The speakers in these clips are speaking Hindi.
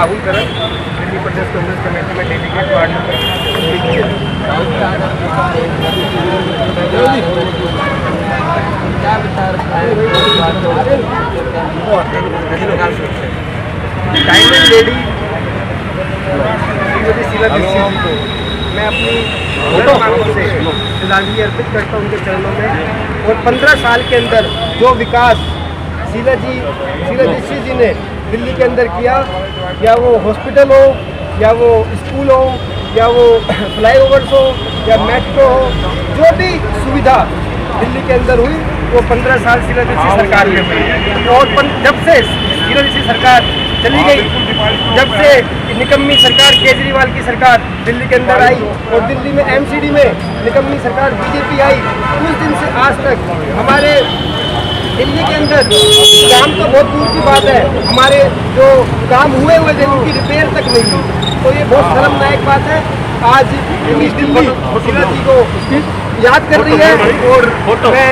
राहुल करन, दिल्ली प्रदेश कांग्रेस कमेटी में delegate ward number 21। Diamond lady Shrimati Sheila Dikshit को मैं अपनी मांगों से श्रद्धांजलि अर्पित करता हूँ उनके चरणों में। और 15 साल के अंदर जो विकास शीला दीक्षित जी ने दिल्ली के अंदर किया, या वो हॉस्पिटल हो, या वो स्कूल हो, या वो फ्लाईओवर्स हो, या मेट्रो हो, जो भी सुविधा दिल्ली के अंदर हुई वो 15 साल शीला दीक्षित सरकार में हुई। और जब से शीला दीक्षित सरकार चली गई, जब से निकम्मी सरकार केजरीवाल की सरकार दिल्ली के अंदर आई और दिल्ली में एमसीडी में निकम्मी सरकार बीजेपी आई, उस दिन से आज तक हमारे दिल्ली के अंदर काम तो बहुत दूर की बात है, हमारे जो काम हुए थे उनकी रिपेयर तक नहीं हुई। तो ये बहुत शर्मनाक बात है। आज दिल्ली शीला जी को याद कर रही है और मैं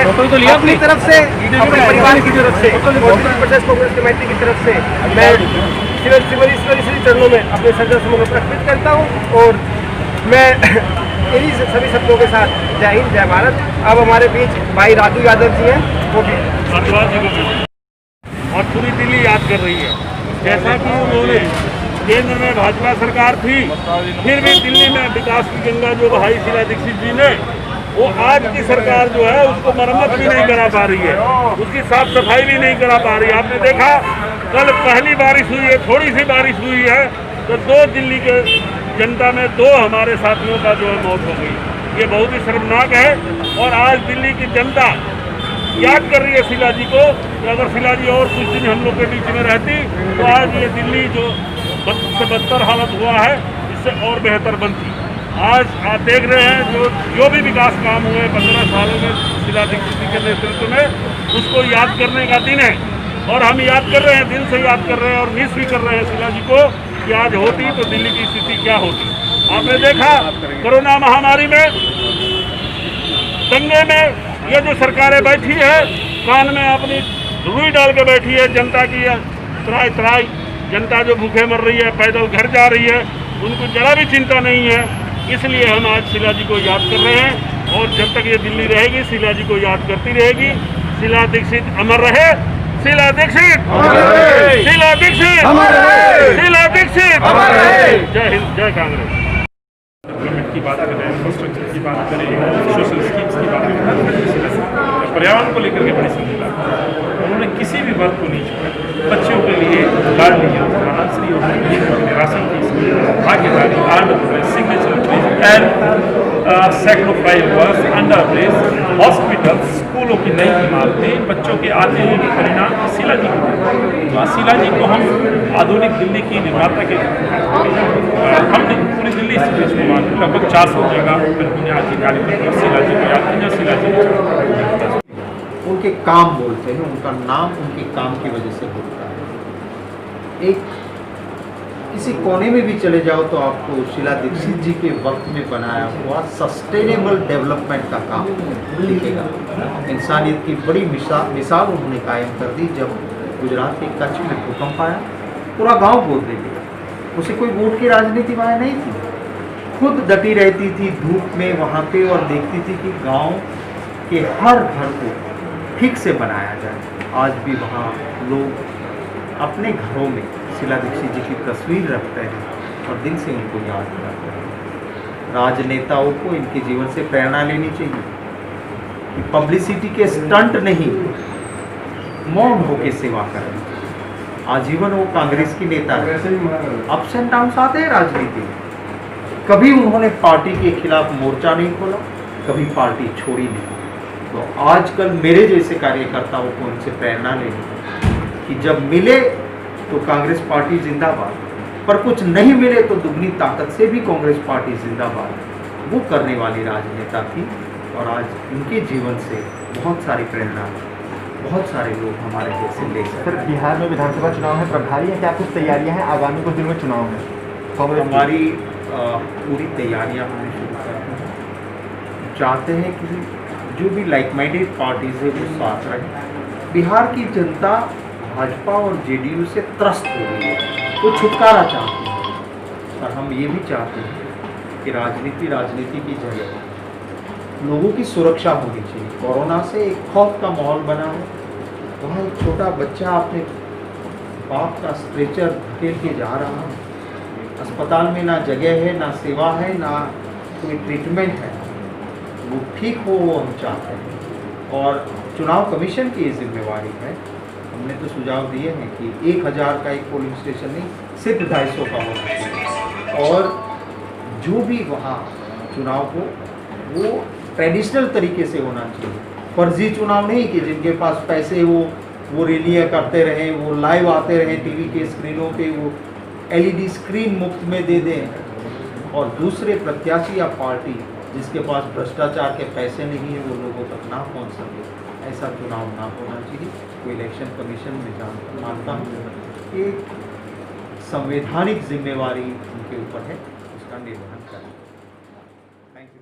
अपनी तरफ से, अपने परिवार की तरफ से, दिल्ली प्रदेश कांग्रेस कमेटी की तरफ से मैं श्री चरणों में अपने श्रद्धा सुमन अर्पित करता हूँ। और मैं इन्हीं सभी शब्दों के साथ जय हिंद जय भारत। अब हमारे बीच भाई राजू यादव जी हैं, वो भी और पूरी दिल्ली याद कर रही है। जैसा कि उन्होंने केंद्र में भाजपा सरकार थी, फिर भी दिल्ली में विकास की गंगा जो बहाई शीला दीक्षित जी ने, वो आज की सरकार जो है उसको मरम्मत भी नहीं करा पा रही है, उसकी साफ सफाई भी नहीं करा पा रही है। आपने देखा कल पहली बारिश हुई है, थोड़ी सी बारिश हुई है तो 2 दिल्ली के जनता में 2 हमारे साथियों का जो है मौत हो गई। ये बहुत ही शर्मनाक है। और आज दिल्ली की जनता याद कर रही है शीला जी को कि अगर शीला जी और कुछ दिन हम लोग के बीच में रहती तो आज ये दिल्ली जो से बदतर हालत हुआ है इससे और बेहतर बनती। आज आप देख रहे हैं जो भी विकास काम हुए 15 सालों में शीला दीक्षित के नेतृत्व में, उसको याद करने का दिन है। और हम याद कर रहे हैं, दिल से याद कर रहे हैं और मिस भी कर रहे हैं शीला जी को कि आज होती तो दिल्ली की स्थिति क्या होती। आपने देखा कोरोना महामारी में, दंगे में, ये जो सरकारें बैठी है कान में अपनी रुई डाल के बैठी है, जनता की त्राई जनता जो भूखे मर रही है, पैदल घर जा रही है, उनको जरा भी चिंता नहीं है। इसलिए हम आज शीला जी को याद कर रहे हैं और जब तक ये दिल्ली रहेगी शीला जी को याद करती रहेगी। शीला दीक्षित अमर रहे, शीला दीक्षित, शीला दीक्षित, शीला दीक्षित। जय हिंद जय कांग्रेस। डेवलपमेंट की बात करें, इंफ्रास्ट्रक्चर की बात करें, सोशल स्कीम्स की बात करें, पर्यावरण को लेकर के बड़ी संजीदा उन्होंने किसी भी वर्ग को नहीं छोड़ा। बच्चों के लिए लाडली योजना, श्री योजना, राशन की भागीदारी, सिग्नेचर एंड सेक्रोफाइल वर्क, अंडर ब्रिज, हॉस्पिटल, स्कूलों की नई इमारतें, बच्चों के आते हुए परिणाम शीला जी को। शीला जी को हम आधुनिक दिल्ली की निर्माता के हमने पूरी दिल्ली से लगभग 400 जगह बुनियाद की कार्यक्रम शीला जी को याद किया। शीला जी उनके काम बोलते हैं, उनका नाम उनके काम की वजह से बोलता है। एक किसी कोने में भी चले जाओ तो आपको शीला दीक्षित जी के वक्त में बनाया हुआ सस्टेनेबल डेवलपमेंट का काम दिखेगा। इंसानियत की बड़ी मिसाल उन्होंने कायम कर दी। जब गुजरात के कच्छ में भूकंप आया, पूरा गांव बदल गया। उसे कोई वोट की राजनीति वहाँ नहीं थी, खुद डटी रहती थी धूप में वहाँ पे और देखती थी कि गांव के हर घर को ठीक से बनाया जाए। आज भी वहाँ लोग अपने घरों में शीला दीक्षित जी की तस्वीर रखते हैं और दिल से उनको याद करते हैं। राजनेताओं को इनके जीवन से प्रेरणा लेनी चाहिए कि पब्लिसिटी के स्टंट नहीं, मौन होकर सेवा करें। आजीवन वो कांग्रेस की नेता है। अप्स एंड डाउन्स आते हैं राजनीति में। कभी उन्होंने पार्टी के खिलाफ मोर्चा नहीं खोला, कभी पार्टी छोड़ी नहीं। तो आजकल मेरे जैसे कार्यकर्ताओं को उनसे प्रेरणा लेनी कि जब मिले तो कांग्रेस पार्टी जिंदाबाद, पर कुछ नहीं मिले तो दुगनी ताकत से भी कांग्रेस पार्टी जिंदाबाद, वो करने वाली राजनेता थी। और आज उनके जीवन से बहुत सारी प्रेरणा बहुत सारे लोग हमारे जैसे ले सकते। सर, बिहार में विधानसभा चुनाव है, प्रभारी है, क्या कुछ तैयारियां हैं? आगामी कुछ दिनों में चुनाव है, हमारी पूरी तैयारियां हमने शुरू कर दी हैं। चाहते हैं कि जो भी लाइक माइंडेड पार्टीज है वो साथ रहे। बिहार की जनता भाजपा और जेडीयू से त्रस्त हो गई है। वो छुटकारा चाहते हैं, पर हम ये भी चाहते हैं कि राजनीति की जगह लोगों की सुरक्षा होनी चाहिए। कोरोना से एक खौफ का माहौल बना है, वहाँ एक छोटा बच्चा अपने बाप का स्ट्रेचर धकेल के जा रहा है, अस्पताल में ना जगह है, ना सेवा है, ना कोई ट्रीटमेंट है, वो ठीक हो वो हम चाहते हैं। और चुनाव कमीशन की ये जिम्मेवारी है। हमने तो सुझाव दिए हैं कि 1000 का एक पोलिंग स्टेशन नहीं, सिर्फ 250 का होना चाहिए, और जो भी वहाँ चुनाव हो वो ट्रेडिशनल तरीके से होना चाहिए। फर्जी चुनाव नहीं कि जिनके पास पैसे वो रैलियाँ करते रहें, वो लाइव आते रहें टीवी के स्क्रीनों पे, वो LED स्क्रीन मुफ्त में दे दें, और दूसरे प्रत्याशी या पार्टी जिसके पास भ्रष्टाचार के पैसे नहीं है वो लोगों तक ना पहुंच सके, ऐसा चुनाव ना होना चाहिए। वो इलेक्शन कमीशन में मानता हूँ कि संवैधानिक जिम्मेवारी उनके ऊपर है, उसका निर्वहन करें। Thank you.